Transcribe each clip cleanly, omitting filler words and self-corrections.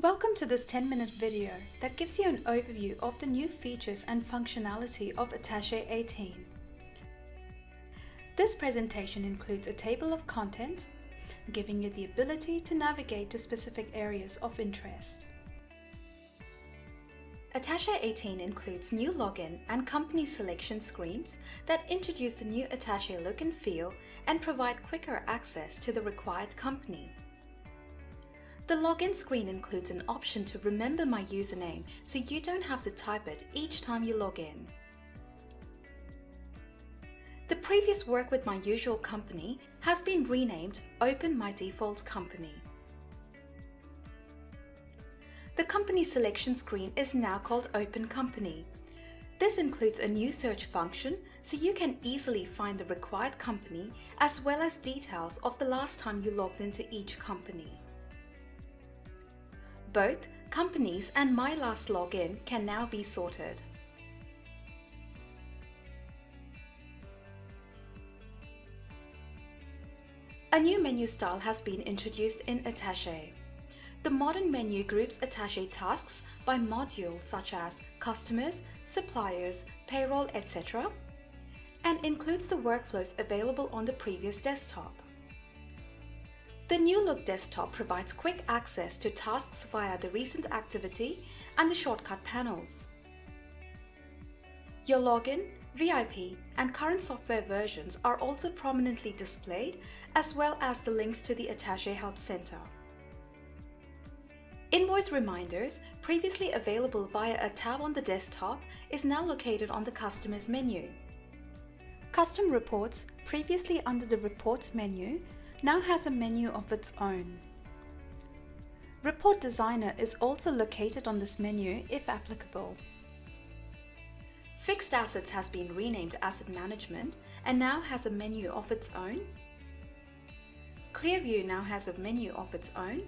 Welcome to this 10-minute video that gives you an overview of the new features and functionality of Attache 18. This presentation includes a table of contents, giving you the ability to navigate to specific areas of interest. Attache 18 includes new login and company selection screens that introduce the new Attache look and feel and provide quicker access to the required company. The login screen includes an option to remember my username so you don't have to type it each time you log in. The previous Work with My Usual Company has been renamed Open My Default Company. The company selection screen is now called Open Company. This includes a new search function so you can easily find the required company as well as details of the last time you logged into each company. Both companies and My Last Login can now be sorted. A new menu style has been introduced in Attache. The modern menu groups Attache tasks by modules such as customers, suppliers, payroll, etc., and includes the workflows available on the previous desktop. The new look desktop provides quick access to tasks via the recent activity and the shortcut panels. Your login, VIP, and current software versions are also prominently displayed, as well as the links to the Attache Help Center. Invoice Reminders, previously available via a tab on the desktop, is now located on the Customers menu. Custom Reports, previously under the Reports menu, now has a menu of its own. Report Designer is also located on this menu if applicable. Fixed Assets has been renamed Asset Management and now has a menu of its own. Clearview now has a menu of its own.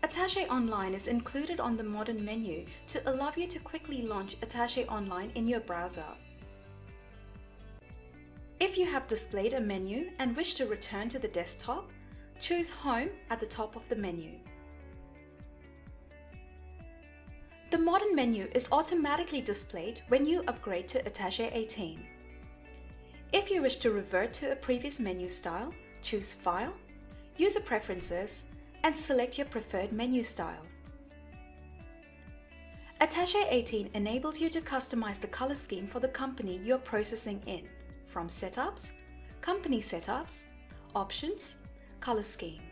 Attache Online is included on the modern menu to allow you to quickly launch Attache Online in your browser. If you have displayed a menu and wish to return to the desktop, choose Home at the top of the menu. The modern menu is automatically displayed when you upgrade to Attache 18. If you wish to revert to a previous menu style, choose File, User Preferences, and select your preferred menu style. Attache 18 enables you to customize the color scheme for the company you're processing in, from Setups, Company Setups, Options, Color Scheme.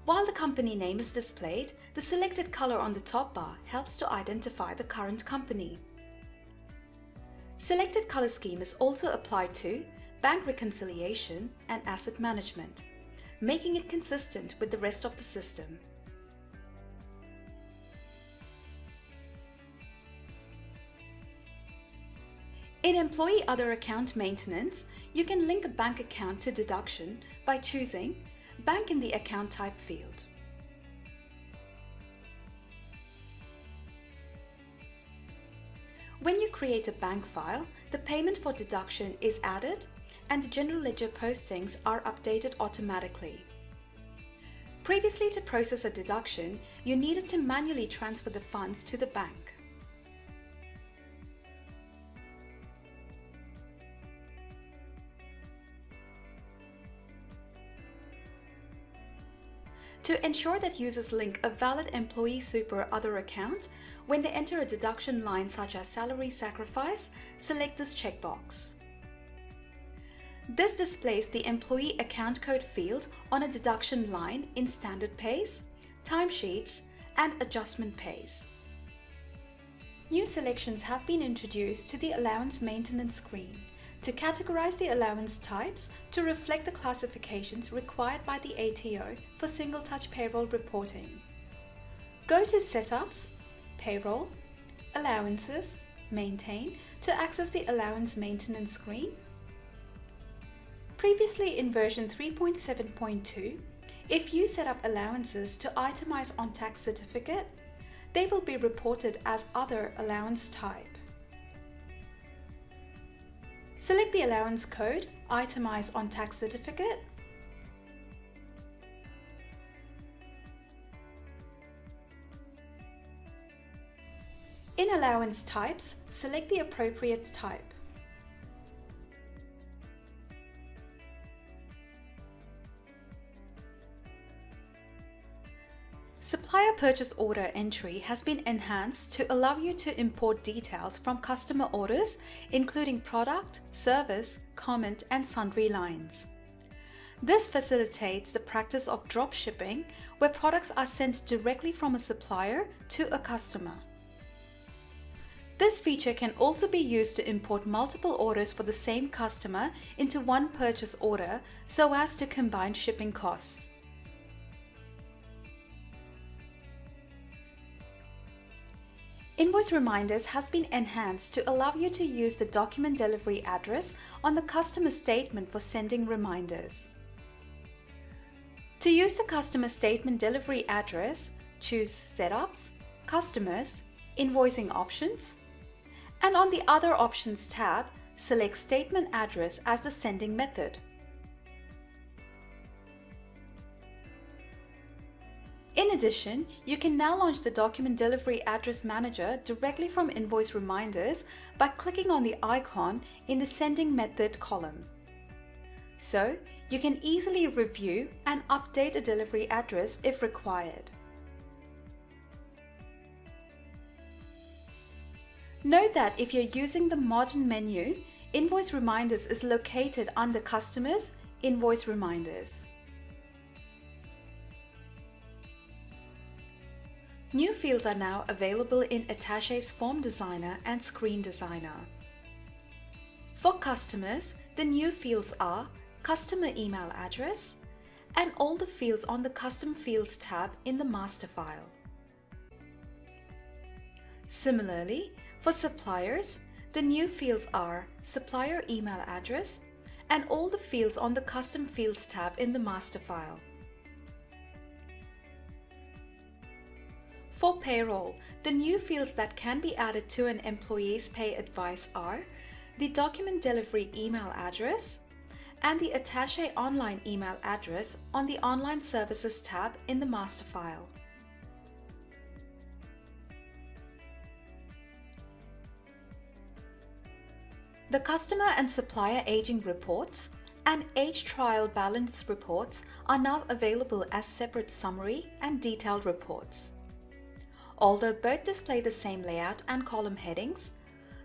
While the company name is displayed, the selected color on the top bar helps to identify the current company. Selected color scheme is also applied to Bank Reconciliation and Asset Management, making it consistent with the rest of the system. In Employee Other Account Maintenance, you can link a bank account to Deduction by choosing Bank in the Account Type field. When you create a bank file, the payment for deduction is added and the general ledger postings are updated automatically. Previously, to process a deduction, you needed to manually transfer the funds to the bank. To ensure that users link a valid Employee Super Other account, when they enter a deduction line such as salary sacrifice, select this checkbox. This displays the employee account code field on a deduction line in Standard Pays, Timesheets, and Adjustment Pays. New selections have been introduced to the Allowance Maintenance screen to categorize the allowance types to reflect the classifications required by the ATO for single-touch payroll reporting. Go to Setups, Payroll, Allowances, Maintain to access the Allowance Maintenance screen. Previously in version 3.7.2, if you set up allowances to itemize on tax certificate, they will be reported as Other Allowance Type. Select the allowance code, Itemize on tax certificate. In allowance types, select the appropriate type. Supplier purchase order entry has been enhanced to allow you to import details from customer orders, including product, service, comment, and sundry lines. This facilitates the practice of drop shipping, where products are sent directly from a supplier to a customer. This feature can also be used to import multiple orders for the same customer into one purchase order so as to combine shipping costs. Invoice Reminders has been enhanced to allow you to use the document delivery address on the customer statement for sending reminders. To use the customer statement delivery address, choose Setups, Customers, Invoicing Options, and on the Other Options tab, select Statement Address as the sending method. In addition, you can now launch the Document Delivery Address Manager directly from Invoice Reminders by clicking on the icon in the Sending Method column. So, you can easily review and update a delivery address if required. Note that if you're using the modern menu, Invoice Reminders is located under Customers, Invoice Reminders. New fields are now available in Attache's Form Designer and Screen Designer. For customers, the new fields are Customer Email Address and all the fields on the Custom Fields tab in the master file. Similarly, for suppliers, the new fields are Supplier Email Address and all the fields on the Custom Fields tab in the master file. For payroll, the new fields that can be added to an employee's pay advice are the document delivery email address and the Attache online email address on the Online Services tab in the master file. The customer and supplier aging reports and age trial balance reports are now available as separate summary and detailed reports. Although both display the same layout and column headings,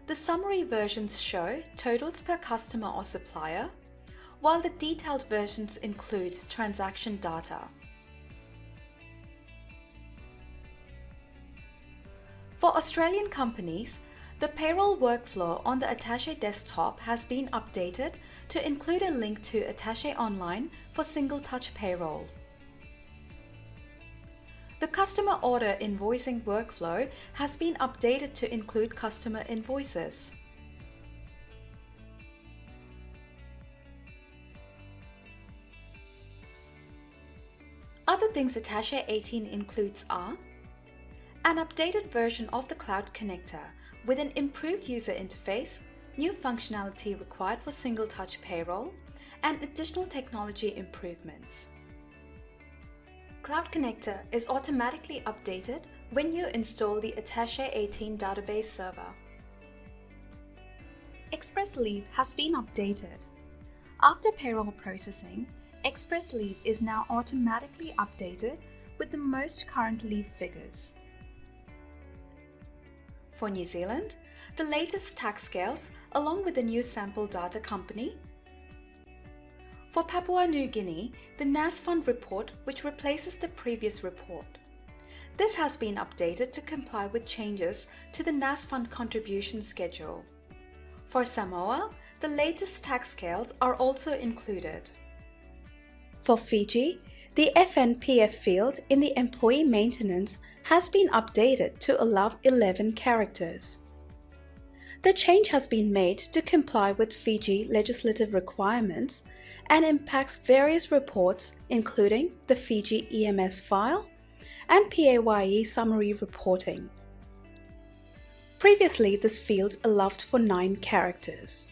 the summary versions show totals per customer or supplier, while the detailed versions include transaction data. For Australian companies, the payroll workflow on the Attache desktop has been updated to include a link to Attache Online for single-touch payroll. The customer order invoicing workflow has been updated to include customer invoices. Other things Attache 18 includes are an updated version of the Cloud Connector with an improved user interface, new functionality required for single-touch payroll, and additional technology improvements. Cloud Connector is automatically updated when you install the Attache 18 database server. Express Leave has been updated. After payroll processing, Express Leave is now automatically updated with the most current leave figures. For New Zealand, the latest tax scales along with the new sample data company. For Papua New Guinea, the NAS Fund report, which replaces the previous report. This has been updated to comply with changes to the NAS Fund contribution schedule. For Samoa, the latest tax scales are also included. For Fiji, the FNPF field in the employee maintenance has been updated to allow 11 characters. The change has been made to comply with Fiji legislative requirements and impacts various reports including the Fiji EMS file and PAYE summary reporting. Previously, this field allowed for 9 characters.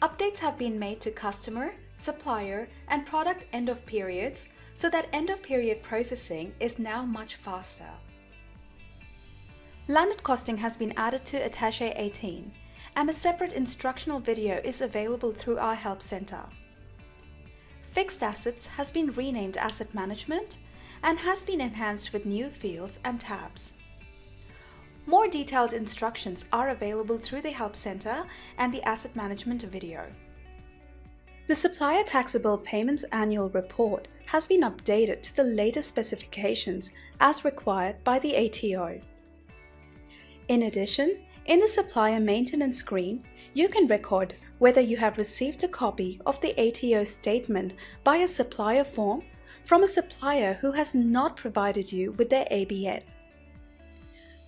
Updates have been made to customer, supplier, and product end-of periods so that end-of-period processing is now much faster. Landed costing has been added to Attache 18, and a separate instructional video is available through our Help Center. Fixed Assets has been renamed Asset Management and has been enhanced with new fields and tabs. More detailed instructions are available through the Help Center and the Asset Management video. The Supplier Taxable Payments Annual Report has been updated to the latest specifications as required by the ATO. In addition, in the Supplier Maintenance screen, you can record whether you have received a copy of the ATO statement by a supplier form from a supplier who has not provided you with their ABN.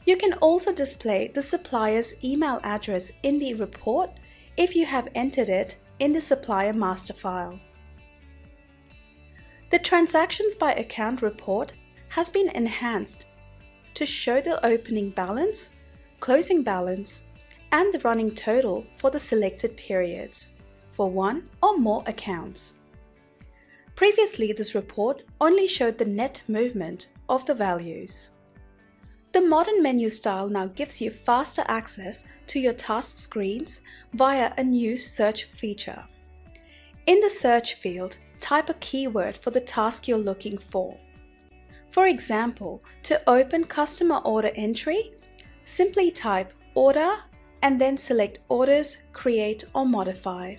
You can also display the supplier's email address in the report if you have entered it in the supplier master file. The Transactions by Account report has been enhanced to show the opening balance, closing balance, and the running total for the selected periods for one or more accounts. Previously, this report only showed the net movement of the values. The modern menu style now gives you faster access to your task screens via a new search feature. In the search field, type a keyword for the task you're looking for. For example, to open customer order entry, simply type order and then select Orders, Create or Modify.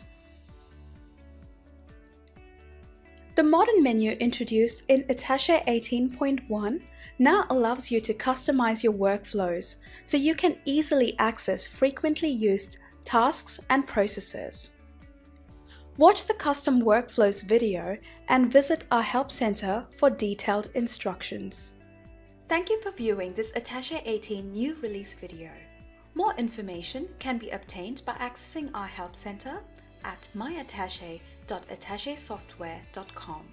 The modern menu introduced in Attache 18.1 now allows you to customize your workflows so you can easily access frequently used tasks and processes. Watch the Custom Workflows video and visit our Help Center for detailed instructions. Thank you for viewing this Attache 18 new release video. More information can be obtained by accessing our Help Center at myattache.attachesoftware.com.